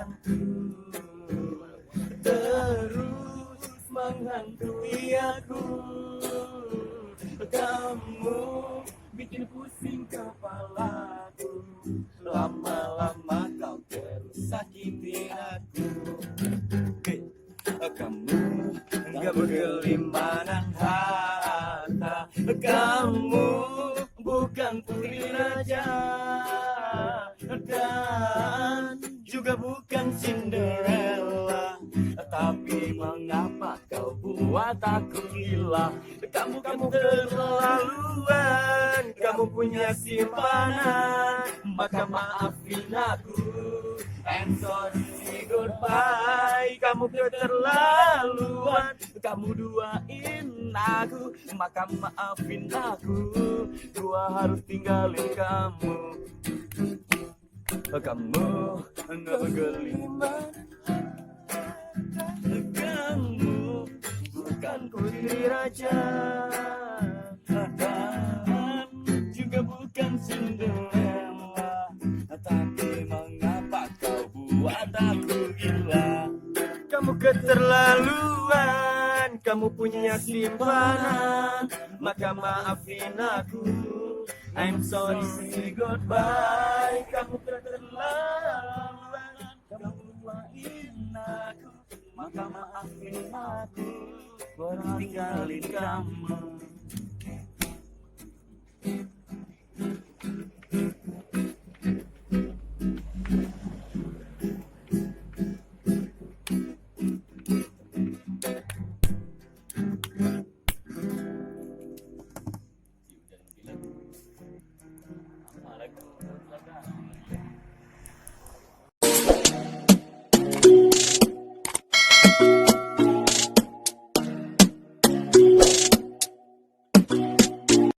pikiranku terus menghantui aku. Kamu bikin pusing kepalaku, lama-lama kau terus sakiti aku. Kamu enggak berkelimpahan harta, kamu bukan putri raja, dan juga bukan Cinderella. Tapi mengapa kau buat aku gila? Kamu keterlaluan, kamu punya simpanan. Maka maafin aku, and sorry goodbye. Kamu keterlaluan, kamu duain aku. Maka maafin aku, gua harus tinggalin kamu. Kamu enggak bergelimang, kamu bukan putri raja, dan juga bukan Cinderella. Tapi mengapa kau buat aku gila? Kamu keterlaluan, kamu punya simpanan. Maka maafin aku, I'm sorry, say goodbye. Kamu keterlaluan, kamu duain aku. Maka maafin aku, gua tinggalin kamu. Assalamualaikum warahmatullahi wabarakatuh.